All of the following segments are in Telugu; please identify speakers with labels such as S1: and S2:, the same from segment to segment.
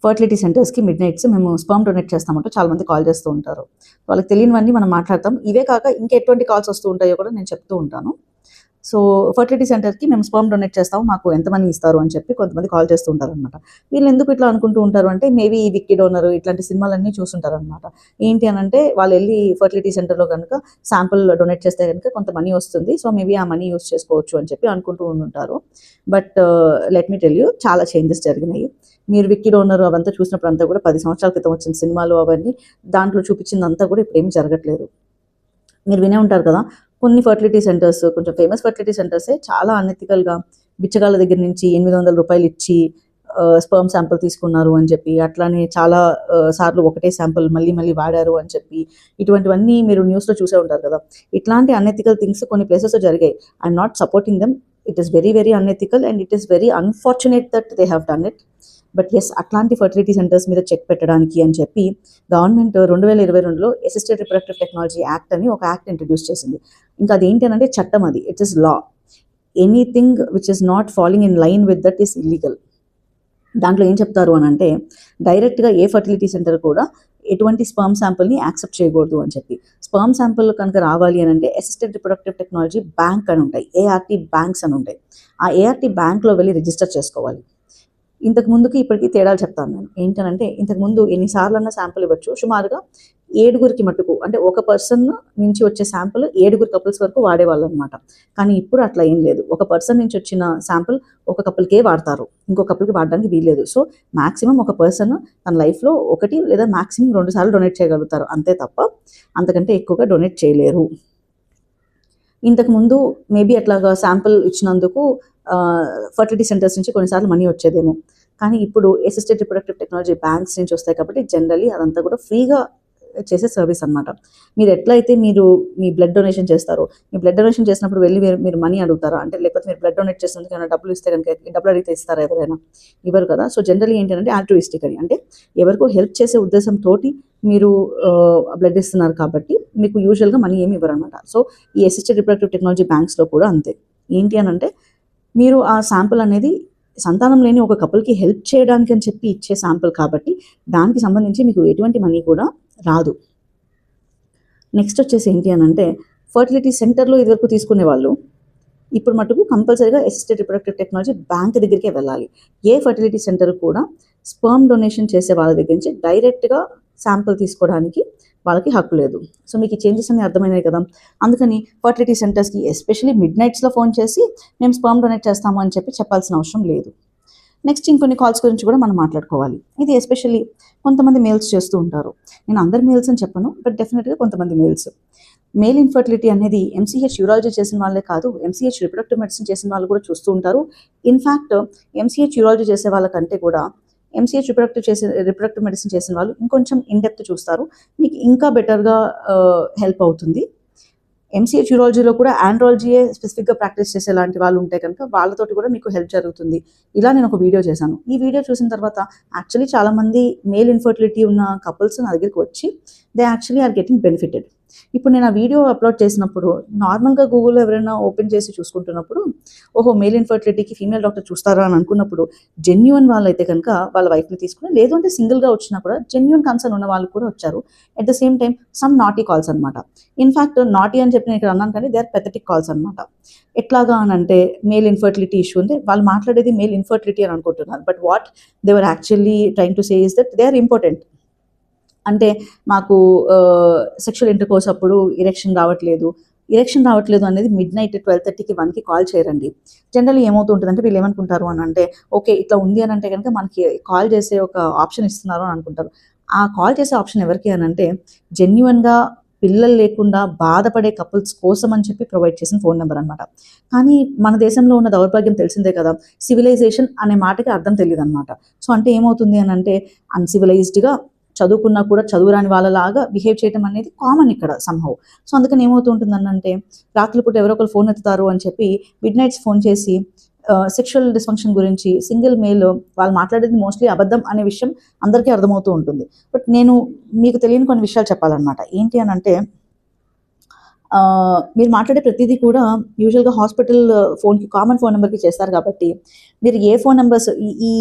S1: ఫర్టిలిటీ సెంటర్స్కి మిడ్ నైట్స్ మేము స్పర్మ్ డొనేట్ చేస్తామంటూ చాలామంది కాల్ చేస్తూ ఉంటారు. వాళ్ళకి తెలియనివన్నీ మనం మాట్లాడతాం. ఇవే కాక ఇంకెటువంటి కాల్స్ వస్తూ ఉంటాయో కూడా నేను చెప్తూ ఉంటాను. సో ఫర్టిలిటీ సెంటర్కి మేము స్పర్మ్ డొనేట్ చేస్తాము, మాకు ఎంత మనీ ఇస్తారు అని చెప్పి కొంతమంది కాల్ చేస్తూ ఉంటారనమాట. వీళ్ళు ఎందుకు ఇట్లా అనుకుంటూ ఉంటారు అంటే మేబీ ఈ విక్కీ డోనర్ ఇట్లాంటి సినిమాలన్నీ చూస్తుంటారనమాట. ఏంటి అని అంటే వాళ్ళు వెళ్ళి ఫర్టిలిటీ సెంటర్లో కనుక శాంపుల్ డొనేట్ చేస్తే కనుక కొంత మనీ వస్తుంది, సో మేబీ ఆ మనీ యూస్ చేసుకోవచ్చు అని చెప్పి అనుకుంటూ ఉంటారు. But let me tell you, చాలా చేంజెస్ జరిగినాయి. మీరు విక్కీ డోనర్ అవంతా చూసినప్పుడు అంతా కూడా 10 సంవత్సరాల క్రితం వచ్చిన సినిమాలు అవన్నీ దాంట్లో చూపించిందంతా కూడా ఇప్పుడు ఏమీ జరగట్లేదు. మీరు వినే ఉంటారు కదా, కొన్ని ఫర్టిలిటీ సెంటర్స్, కొంచెం ఫేమస్ ఫర్టిలిటీ సెంటర్సే చాలా అనెథికల్గా బిచ్చగాళ్ళ దగ్గర నుంచి ₹800 ఇచ్చి స్పర్మ్ శాంపుల్ తీసుకున్నారు అని చెప్పి, అట్లానే చాలా సార్లు ఒకటే శాంపుల్ మళ్ళీ మళ్ళీ వాడారు అని చెప్పి, ఇటువంటివన్నీ మీరు న్యూస్లో చూసే ఉంటారు కదా. ఇట్లాంటి అనెథికల్ థింగ్స్ కొన్ని ప్లేసెస్లో జరిగాయి. I'm not supporting them. It is very very unethical and it is very unfortunate that they have done it. But yes, అట్లాంటి ఫర్టిలిటీ సెంటర్స్ మీద చెక్ పెట్టడానికి అని చెప్పి గవర్నమెంట్ 2022లో అసిస్టెడ్ రిప్రొడక్టివ్ టెక్నాలజీ యాక్ట్ అని ఒక యాక్ట్ ఇంట్రడ్యూస్ చేసింది. ఇంకా అదేంటి అని అంటే చట్టం, అది it is law. Anything which is not following in line with that is illegal. దాంట్లో ఏం చెప్తారు అని అంటే డైరెక్ట్గా ఏ ఫర్టిలిటీ సెంటర్ కూడా ఎటువంటి స్పర్మ్ శాంపుల్ని యాక్సెప్ట్ చేయకూడదు అని చెప్పి. స్పర్మ్ శాంపుల్ కనుక రావాలి అని అంటే అసిస్టెడ్ రిప్రొడక్టివ్ టెక్నాలజీ బ్యాంక్ అని ఉంటాయి, ఏఆర్టీ బ్యాంక్స్ అని ఉంటాయి. ఆ ఏఆర్టీ బ్యాంక్లో వెళ్ళి రిజిస్టర్ చేసుకోవాలి. ఇంతకు ముందుకి ఇప్పటికీ తేడాలు చెప్తాను నేను. ఏంటనంటే ఇంతకుముందు ఎన్నిసార్లన్నా శాంపుల్ ఇవ్వచ్చు, సుమారుగా 7 మటుకు, అంటే ఒక పర్సన్ నుంచి వచ్చే శాంపుల్ 7 కపుల్స్ వరకు వాడేవాళ్ళు అనమాట. కానీ ఇప్పుడు అట్లా ఏం లేదు. ఒక పర్సన్ నుంచి వచ్చిన శాంపుల్ ఒక కపుల్కే వాడతారు, ఇంకో కపుల్కి వాడడానికి వీల్లేదు. సో మ్యాక్సిమం ఒక పర్సన్ తన లైఫ్లో 1 లేదా మ్యాక్సిమం 2 సార్లు డొనేట్ చేయగలుగుతారు, అంతే తప్ప అంతకంటే ఎక్కువగా డొనేట్ చేయలేరు. ఇంతకుముందు మేబీ అట్లాగా శాంపుల్ ఇచ్చినందుకు ఫర్టిలిటీ సెంటర్స్ నుంచి కొన్నిసార్లు మనీ వచ్చేదేమో, కానీ ఇప్పుడు అసిస్టెడ్ రిప్రొడక్టివ్ టెక్నాలజీ బ్యాంక్స్ నుంచి వస్తాయి కాబట్టి జనరల్లీ అదంతా కూడా ఫ్రీగా చేసే సర్వీస్ అనమాట. మీరు ఎట్లయితే మీరు మీ బ్లడ్ డొనేషన్ చేస్తారో, మీ బ్లడ్ డొనేషన్ చేసినప్పుడు వెళ్ళి మీరు మనీ అడుగుతారా అంటే, లేకపోతే మీరు బ్లడ్ డొనేట్ చేసినందుకు ఏమైనా డబ్బులు ఇస్తే కనుక డబ్బులు అడిగితే ఇస్తారా ఎవరైనా? ఇవ్వరు కదా. సో జనరల్లీ ఏంటంటే ఆల్ట్రూయిస్టిక్ అని, అంటే ఎవరికో హెల్ప్ చేసే ఉద్దేశంతో మీరు బ్లడ్ ఇస్తున్నారు కాబట్టి మీకు యూజువల్గా మనీ ఏమి ఇవ్వరు అనమాట. సో ఈ అసిస్టెడ్ రిప్రొడక్టివ్ టెక్నాలజీ బ్యాంక్స్లో కూడా అంతే. ఏంటి అని అంటే మీరు ఆ శాంపుల్ అనేది సంతానం లేని ఒక కపుల్కి హెల్ప్ చేయడానికి అని చెప్పి ఇచ్చే శాంపుల్ కాబట్టి దానికి సంబంధించి మీకు ఎటువంటి మనీ కూడా రాదు. నెక్స్ట్ వచ్చేసి ఏంటి అని అంటే ఫర్టిలిటీ సెంటర్లో ఇదివరకు తీసుకునే వాళ్ళు ఇప్పుడు మటుకు కంపల్సరీగా అసిస్టెడ్ రిప్రొడక్టివ్ టెక్నాలజీ బ్యాంక్ దగ్గరికే వెళ్ళాలి. ఏ ఫర్టిలిటీ సెంటర్ కూడా స్పర్మ్ డొనేషన్ చేసే వాళ్ళ దగ్గర నుంచి డైరెక్ట్గా శాంపుల్ తీసుకోవడానికి వాళ్ళకి హక్కు లేదు. సో మీకు ఈ చేంజెస్ అన్నీ అర్థమైనాయి కదా. అందుకని ఫర్టిలిటీ సెంటర్స్కి ఎస్పెషల్లీ మిడ్ నైట్స్లో ఫోన్ చేసి మేము స్పర్మ్ డొనేట్ చేస్తాము అని చెప్పి చెప్పాల్సిన అవసరం లేదు. నెక్స్ట్ ఇంకొన్ని కాల్స్ గురించి కూడా మనం మాట్లాడుకోవాలి. ఇది ఎస్పెషల్లీ కొంతమంది మేల్స్ చేస్తూ ఉంటారు. నేను అందరు మేల్స్ అని చెప్పను, బట్ డెఫినెట్గా కొంతమంది మేల్స్. మేల్ ఇన్ఫర్టిలిటీ అనేది ఎంసీహెచ్ యూరాలజీ చేసిన వాళ్ళే కాదు, ఎంసీహెచ్ రిప్రొడక్టివ్ మెడిసిన్ చేసిన వాళ్ళు కూడా చూస్తూ ఉంటారు. ఇన్ఫ్యాక్ట్ ఎంసీహెచ్ యూరాలజీ చేసే వాళ్ళకంటే కూడా ఎంసీహెచ్ రిప్రొడక్టివ్ మెడిసిన్ చేసిన వాళ్ళు ఇంకొంచెం ఇన్డెప్త్ చూస్తారు, మీకు ఇంకా బెటర్గా హెల్ప్ అవుతుంది. ఎంసీహెచ్ యూరాలజీలో కూడా ఆండ్రాలజీయే స్పెసిఫిక్గా ప్రాక్టీస్ చేసే లాంటి వాళ్ళు ఉంటే కనుక వాళ్ళతోటి కూడా మీకు హెల్ప్ జరుగుతుంది. ఇలా నేను ఒక వీడియో చేశాను. ఈ వీడియో చూసిన తర్వాత యాక్చువల్లీ చాలామంది మేల్ ఇన్ఫర్టిలిటీ ఉన్న కపుల్స్ నా దగ్గరికి వచ్చి they actually are getting benefited. ఇప్పుడు నేను ఆ వీడియో అప్లోడ్ చేసినప్పుడు నార్మల్గా గూగుల్లో ఎవరైనా ఓపెన్ చేసి చూసుకుంటున్నప్పుడు ఓహో మేల్ ఇన్ఫర్టిలిటీకి ఫీమేల్ డాక్టర్ చూస్తారా అని అనుకున్నప్పుడు జెన్యున్ వాళ్ళు అయితే కనుక వాళ్ళ వైఫ్ని తీసుకుని, లేదు అంటే సింగిల్గా వచ్చినా కూడా జెన్యున్ కన్సర్న్ ఉన్న వాళ్ళు కూడా వచ్చారు. At the same time some naughty calls అనమాట. ఇన్ఫ్యాక్ట్ నాటీ అని చెప్పి నేను ఇక్కడ అన్నాను కానీ దే ఆర్ పెథటిక్ కాల్స్ అనమాట. ఎట్లాగా అని అంటే మేల్ ఇన్ఫర్టిలిటీ ఇష్యూ అంటే వాళ్ళు మాట్లాడేది మేల్ ఇన్ఫర్టిలిటీ అని అనుకుంటున్నారు, but what they were actually trying to say is that they are important. అంటే మాకు సెక్షువల్ ఇంటర్కోర్స్ అప్పుడు ఇరెక్షన్ రావట్లేదు అనేది మిడ్ నైట్ 12:30కి 1కి కాల్ చేయరండి. జనరల్లీ ఏమవుతుంటుందంటే వీళ్ళు ఏమనుకుంటారు అని అంటే ఓకే ఇట్లా ఉంది అని అంటే కనుక మనకి కాల్ చేసే ఒక ఆప్షన్ ఇస్తున్నారు అని అనుకుంటారు. ఆ కాల్ చేసే ఆప్షన్ ఎవరికి అని అంటే జెన్యున్గా పిల్లలు లేకుండా బాధపడే కపుల్స్ కోసం అని చెప్పి ప్రొవైడ్ చేసిన ఫోన్ నెంబర్ అనమాట. కానీ మన దేశంలో ఉన్న దౌర్భాగ్యం తెలిసిందే కదా, సివిలైజేషన్ అనే మాటకి అర్థం తెలియదు అనమాట. సో అంటే ఏమవుతుంది అని అంటే అన్సివిలైజ్డ్గా చదువుకున్నా కూడా చదువురాని వాళ్ళలాగా బిహేవ్ చేయడం అనేది కామన్ ఇక్కడ సంహౌ. సో అందుకని ఏమవుతూ ఉంటుందని అంటే రాత్రిపూట ఎవరో ఒకరు ఫోన్ ఎత్తుతారు అని చెప్పి మిడ్ నైట్స్ ఫోన్ చేసి సెక్షువల్ డిస్ఫంక్షన్ గురించి సింగిల్ మేల్ వాళ్ళు మాట్లాడేది మోస్ట్లీ అబద్ధం అనే విషయం అందరికీ అర్థమవుతూ ఉంటుంది. బట్ నేను మీకు తెలియని కొన్ని విషయాలు చెప్పాలన్నమాట. ఏంటి అని అంటే మీరు మాట్లాడే ప్రతిదీ కూడా యూజువల్‌గా హాస్పిటల్ ఫోన్‌కి కామన్ ఫోన్ నంబర్‌కి చేస్తారు కాబట్టి, మీరు ఏ ఫోన్ నంబర్స్ ఈ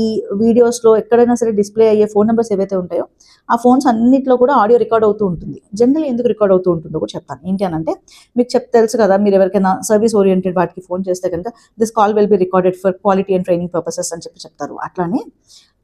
S1: వీడియోస్‌లో ఎక్కడైనా సరే డిస్‌ప్లే అయ్యే ఫోన్ నంబర్స్ ఏవైతే ఉంటాయో, ఆ ఫోన్స్ అన్నిట్లో కూడా ఆడియో రికార్డ్ అవుతూ ఉంటుంది. జనరల్లీ ఎందుకు రికార్డ్ అవుతూ ఉంటుందో కూడా చెప్తాను. ఏంటి అనంటే, మీకు తెలుసు కదా! మీరు ఎవరికైనా సర్వీస్ ఓరియెంటెడ్ వాటికి ఫోన్ చేస్తే గనుక, this call will be recorded for quality and training purposes అని చెప్తారు. అట్లానే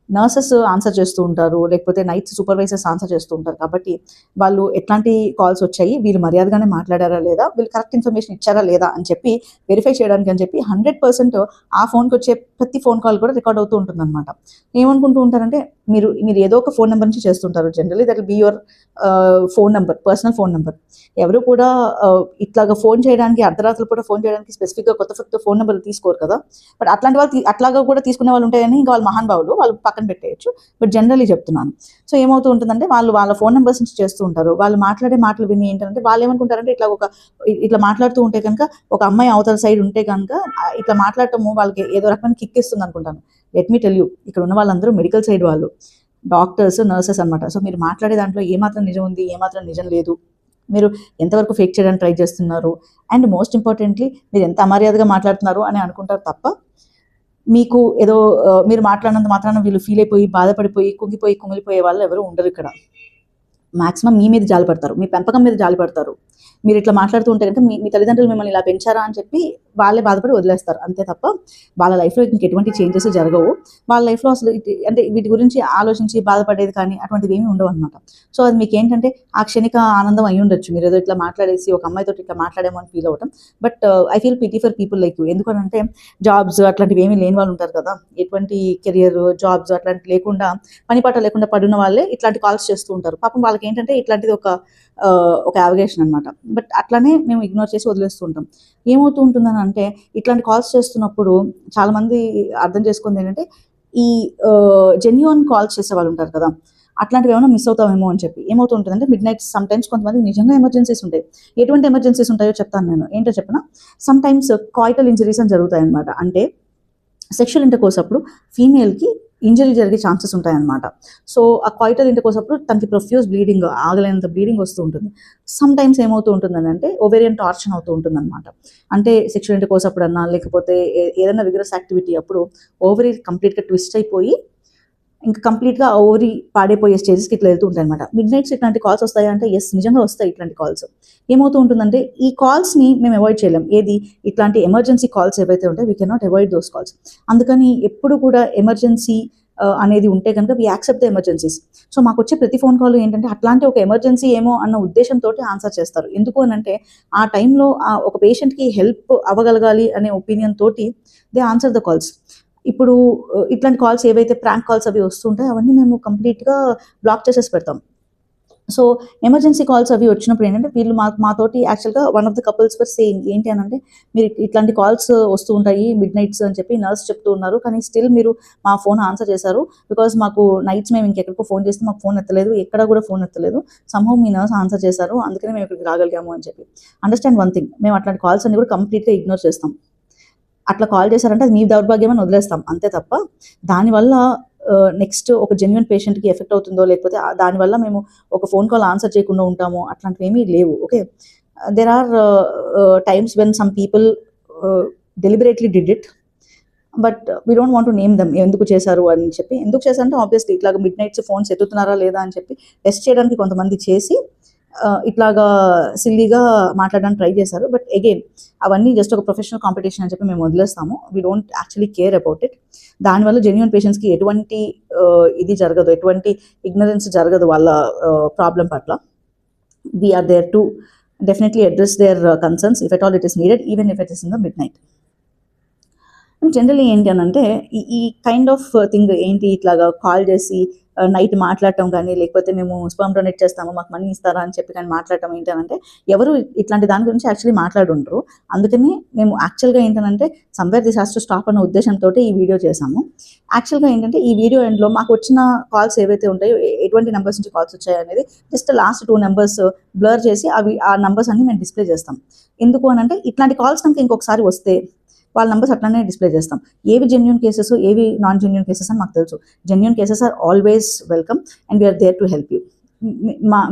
S1: నర్సెస్ ఆన్సర్ చేస్తూ ఉంటారు. లేకపోతే నైట్ సూపర్వైజర్స్ ఆన్సర్ చేస్తూ ఉంటారు. కాబట్టి వాళ్ళు ఎట్లాంటి కాల్స్ వచ్చాయి, వీళ్ళు మర్యాదగానే మాట్లాడారా లేదా, వీళ్ళు కరెక్ట్ ఇన్ఫర్మేషన్ ఇచ్చారా లేదా అని చెప్పి వెరిఫై చేయడానికి అని చెప్పి 100% ఆ ఫోన్‌కి వచ్చే ప్రతి ఫోన్ కాల్ కూడా రికార్డ్ అవుతూ ఉంటుందన్నమాట. ఏమనుకుంటూ ఉంటారంటే మీరు ఏదో ఒక ఫోన్ నంబర్ నుంచి చేస్తుంటారు. Generally that will be your phone number, personal phone number. ఎవరు కూడా ఇట్లాగా ఫోన్ చేయడానికి అర్ధరాత్రులు పూట ఫోన్ చేయడానికి స్పెసిఫిక్‌గా కొత్త ఫోన్ నంబర్‌లు తీసుకోరు కదా! బట్ అట్లాంటి వాళ్ళు అట్లాగా కూడా తీసుకునే వాళ్ళు ఉంటాయని ఇంకా వాళ్ళు మహానుభావులు. వాళ్ళు పక్కన పెట్టేయొచ్చు. బట్ జనరల్లీ చెప్తున్నాను. సో, ఏమవుతూ ఉంటుందంటే వాళ్ళు వాళ్ళ ఫోన్ నంబర్స్ నుంచి చేస్తూ ఉంటారు. వాళ్ళు మాట్లాడే మాటలు విని ఏంటంటే వాళ్ళేమనుకుంటారంటే ఇట్లా మాట్లాడుతూ ఉంటే గనుక ఒక అమ్మాయి అవతల సైడ్ ఉంటే గనుక ఇట్లా మాట్లాడటము వాళ్ళకి ఏదో రకమైన కిక్ ఇస్తుందనుకుంటాను. లెట్ మీ టెల్ యూ, ఇక్కడ ఉన్న వాళ్ళందరూ మెడికల్ సైడ్ వాళ్ళు. డాక్టర్స్, నర్సెస్ అనమాట. సో, మీరు మాట్లాడే దాంట్లో ఏమాత్రం నిజం ఉంది, ఏమాత్రం నిజం లేదు. మీరు ఎంతవరకు ఫేక్ చేయడానికి ట్రై చేస్తున్నారు, అండ్ మోస్ట్ ఇంపార్టెంట్‌లీ మీరు ఎంత అమర్యాదగా మాట్లాడుతున్నారు అని అనుకుంటారు తప్ప, మీకు ఏదో మీరు మాట్లాడినంత మాత్రాన వీళ్ళు ఫీల్ అయిపోయి, బాధపడిపోయి, కుంగిపోయి, కుమిలిపోయే వాళ్ళు ఎవరు ఉండరిక్కడ. మాక్సిమం మీ మీద జాలి పడతారు. మీ పెంపకం మీద జాలి పడతారు. మీరిట్లా మాట్లాడుతూ ఉంటే గనుక మీ తల్లిదండ్రులు మిమ్మల్ని ఇలా పెంచారా అని చెప్పి వాళ్ళే బాధపడి వదిలేస్తారు. అంతే తప్ప వాళ్ళ లైఫ్‌లో ఇంకెటువంటి చేంజెస్ జరగవు. వాళ్ళ లైఫ్‌లో అసలు అంటే వీటి గురించి ఆలోచించి బాధపడేది కానీ అటువంటివేమీ ఉండవనమాట. సో, అది మీకేంటంటే ఆ క్షణిక ఆనందం అయ్యుండొచ్చు. మీరేదో ఇట్లా మాట్లాడేసి ఒక అమ్మాయితోటి ఇట్లా మాట్లాడాము అని ఫీల్ అవ్వటం. But I feel pity for people like you. ఎందుకనంటే జాబ్స్ అట్లాంటివేమీ లేని వాళ్ళు ఉంటారు కదా! ఎటువంటి కెరియర్, జాబ్స్ అట్లాంటివి లేకుండా పని పాట లేకుండా పడున్న వాళ్ళే ఇట్లాంటి కాల్స్ చేస్తూ ఉంటారు. పాపం వాళ్ళకేంటంటే ఇట్లాంటిది ఒక యావిగేషన్ అనమాట. బట్ అట్లనే మేము ఇగ్నోర్ చేసి వదిలేస్తూ ఉంటాం. ఏమవుతూ ఉంటుందనంటే ఇట్లాంటి కాల్స్ చేస్తున్నప్పుడు చాలామంది అర్థం చేసుకుందేంటంటే ఈ జెన్యూన్ కాల్స్ చేసేవాళ్ళు ఉంటారు కదా! అట్లాంటివేమైనా మిస్ అవుతామేమో అని చెప్పి. ఏమవుతూ ఉంటుందంటే మిడ్‌నైట్ సమ్‌టైమ్స్ కొంతమందికి నిజంగా ఎమర్జెన్సీస్ ఉంటాయి. ఎటువంటి ఎమర్జెన్సీస్ ఉంటాయో చెప్తాను నేను. ఏంటో చెప్పనా? సమ్‌టైమ్స్ కాయిటల్ ఇంజరీస్ అని జరుగుతాయన్నమాట. అంటే సెక్షువల్ ఇంటర్‌కోర్స్ అప్పుడు ఫీమేల్‌కి ఇంజరీ జరిగే ఛాన్సెస్ ఉంటాయన్నమాట. సో, ఆ కాయిటల్ ఇంటర్‌కోర్స్ అప్పుడు తనకి ప్రొఫ్యూజ్ బ్లీడింగ్, ఆగలేనంత బ్లీడింగ్ వస్తూ ఉంటుంది. సమ్‌టైమ్స్ ఏమవుతూ ఉంటుందనంటే ఓవేరియన్ టార్షన్ అవుతూ ఉంటుందన్నమాట. అంటే సెక్షువల్ ఇంటర్‌కోర్స్ అప్పుడన్నా లేకపోతే ఏదైనా విగరస్ యాక్టివిటీ అప్పుడు ఓవరీ కంప్లీట్‌గా ట్విస్ట్ అయిపోయి ఇంకా కంప్లీట్‌గా ఓవరీ పాడైపోయే స్టేజెస్‌కి ఇట్లా వెళ్తూ ఉంటాయన్నమాట. మిడ్‌నైట్స్ ఇట్లాంటి కాల్స్ వస్తాయా అంటే యెస్, నిజంగా వస్తాయి ఇట్లాంటి కాల్స్. ఏమవుతూ ఉంటుందంటే ఈ కాల్స్‌ని మేము అవాయిడ్ చేయలేం. ఏది ఇట్లాంటి ఎమర్జెన్సీ కాల్స్ ఏవైతే ఉంటాయో we cannot avoid those calls. అందుకని ఎప్పుడు కూడా ఎమర్జెన్సీ అనేది ఉంటే గనుక we accept the emergencies. So, మాకొచ్చే ప్రతి ఫోన్ కాల్ ఏంటంటే అట్లాంటి ఒక ఎమర్జెన్సీ ఏమో అన్న ఉద్దేశంతోటి ఆన్సర్ చేస్తారు. ఎందుకు అనంటే ఆ టైంలో ఒక పేషెంట్‌కి హెల్ప్ అవ్వగలగాలి అనే ఒపీనియన్ తోటి దే ఆన్సర్ ద కాల్స్. ఇప్పుడు ఇట్లాంటి కాల్స్ ఏవైతే ప్రాంక్ కాల్స్ అవి వస్తుంటాయో అవన్నీ మేము కంప్లీట్‌గా బ్లాక్ చేసేసి పెడతాం. సో, ఎమర్జెన్సీ కాల్స్ అవి వచ్చినప్పుడు ఏంటంటే వీళ్ళు మాతోటి యాక్చువల్‌గా one of the couples were saying ఏంటి అనంటే, "మీరు ఇట్లాంటి కాల్స్ వస్తూ ఉంటాయి మిడ్‌నైట్స్" అని చెప్పి నర్స్ చెప్తూ ఉన్నారు. కానీ స్టిల్ మీరు మా ఫోన్ ఆన్సర్ చేశారు. బికాజ్ మాకు నైట్స్ మేము ఇంకెక్కడికో ఫోన్ చేస్తే మాకు ఫోన్ ఎత్తలేదు. ఎక్కడ కూడా ఫోన్ ఎత్తలేదు. సమ్‌హౌ మీ నర్స్ ఆన్సర్ చేశారు. అందుకనే మేము ఇక్కడికి రాగలిగాము అని చెప్పి. అండర్‌స్టాండ్ వన్ థింగ్, మేము అట్లాంటి కాల్స్ అన్ని కూడా కంప్లీట్‌గా ఇగ్నోర్ చేస్తాం. అట్లా కాల్ చేశారంటే అది మీ దౌర్భాగ్యం అని వదిలేస్తాం. అంతే తప్ప దానివల్ల నెక్స్ట్ ఒక జెన్యూన్ పేషెంట్‌కి ఎఫెక్ట్ అవుతుందో లేకపోతే దానివల్ల మేము ఒక ఫోన్ కాల్ ఆన్సర్ చేయకుండా ఉంటాము అట్లాంటివేమీ లేవు. Okay. There are times when some people deliberately did it. But we don't want to name them. ఎందుకు చేశారు అని చెప్పి. ఎందుకు చేశారంటే ఆబ్వియస్‌లీ ఇట్లాగ మిడ్‌నైట్స్ ఫోన్స్ ఎత్తుతున్నారా లేదా అని చెప్పి టెస్ట్ చేయడానికి కొంతమంది చేసి ఇట్లాగా సిల్లీగా మాట్లాడడానికి ట్రై చేశారు. బట్ అగైన్ అవన్నీ జస్ట్ ఒక ప్రొఫెషనల్ కాంపిటీషన్ అని చెప్పి మేము వదిలేస్తాము. We don't actually care about it. దానివల్ల జెన్యూన్ పేషెంట్స్‌కి ఎటువంటి ఇది జరగదు. ఎటువంటి ఇగ్నరెన్స్ జరగదు వాళ్ళ ప్రాబ్లమ్ పట్ల. We are there to definitely address their concerns if at all it is needed, even if it is in the midnight. Generally ఏంటి అనంటే ఈ కైండ్ ఆఫ్ థింగ్ ఏంటి ఇట్లాగా కాల్ చేసి నైట్ మాట్లాడటం కానీ లేకపోతే మేము స్పర్మ్ డొనేట్ చేస్తాము మాకు మనీ ఇస్తారా అని చెప్పి కానీ మాట్లాడటం ఏంటనంటే ఎవరు ఇట్లాంటి దాని గురించి యాక్చువల్లీ మాట్లాడుండరు. అందుకని మేము యాక్చువల్గా ఏంటనంటే somewhere this has to stop అన్న ఉద్దేశంతో ఈ వీడియో చేశాము. యాక్చువల్గా ఏంటంటే ఈ వీడియో ఎండ్లో మాకు వచ్చిన కాల్స్ ఏవైతే ఉంటాయో ఎటువంటి నెంబర్స్ నుంచి కాల్స్ వచ్చాయి అనేది జస్ట్ లాస్ట్ 2 నెంబర్స్ బ్లర్ చేసి ఆ నెంబర్స్ అన్ని మేము డిస్ప్లే చేస్తాం. ఎందుకు అనంటే ఇట్లాంటి కాల్స్ కనుక ఇంకొకసారి వస్తే వాళ్ళ నంబర్స్ అట్లానే డిస్ప్లే చేస్తాం. ఏవి జెన్యూన్ కేసెస్, ఏవి నాన్ జెన్యూన్ కేసెస్ అని మాకు తెలుసు. Genuine cases are always welcome and we're there to help you.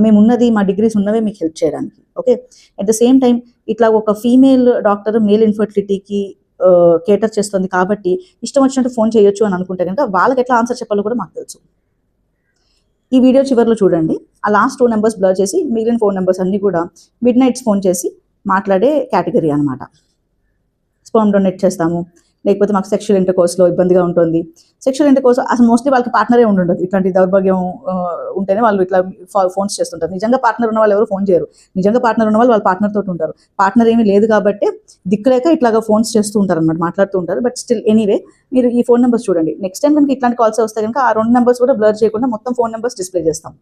S1: మేమున్నది మా డిగ్రీస్ ఉన్నవే మీకు హెల్ప్ చేయడానికి. Okay, at the same time ఇట్లా ఒక ఫీమేల్ డాక్టర్ మేల్ ఇన్ఫర్టిలిటీకి కేటర్ చేస్తుంది కాబట్టి ఇష్టం వచ్చినట్టు ఫోన్ చేయొచ్చు అని అనుకుంటే కనుక వాళ్ళకి ఎట్లా ఆన్సర్ చెప్పాలో కూడా మాకు తెలుసు. ఈ వీడియో చివరిలో చూడండి, ఆ లాస్ట్ 2 నెంబర్స్ బ్లర్ చేసి మిగిలిన 4 నెంబర్స్ అన్నీ కూడా మిడ్ నైట్స్ ఫోన్ చేసి మాట్లాడే కేటగిరీ అనమాట. స్పర్మ్ డొనేట్ చేస్తాము, లేకపోతే మాకు సెక్షువల్ ఇంటర్కోర్స్లో ఇబ్బందిగా ఉంటుంది. సెక్షువల్ ఇంటర్కోర్స్ అసలు మోస్ట్లీ వాళ్ళకి పార్ట్నరే ఉండదు. ఇట్లాంటి దౌర్భాగ్యం ఉంటేనే వాళ్ళు ఇట్లా ఫోన్స్ చేస్తుంటారు. నిజంగా పార్ట్నర్ ఉన్న వాళ్ళు ఎవరు ఫోన్ చేయరు. నిజంగా పార్ట్నర్ ఉన్న వాళ్ళు వాళ్ళ పార్ట్నర్ తోటి ఉంటారు. పార్ట్నర్ ఏమీ లేదు కాబట్టి దిక్కులేక ఇట్లాగా ఫోన్స్ చేస్తూ ఉంటారు అనమాట, మాట్లాడుతూ ఉంటారు. బట్ స్టిల్ ఎనీవే మీరు ఈ 4 నెంబర్స్ చూడండి. నెక్స్ట్ టైం కనుక ఇట్లాంటి కాల్స్ వస్తే కనుక ఆ 2 నెంబర్స్ కూడా బ్లర్ చేయకుండా మొత్తం 4 నెంబర్స్ డిస్ప్లే చేస్తాం.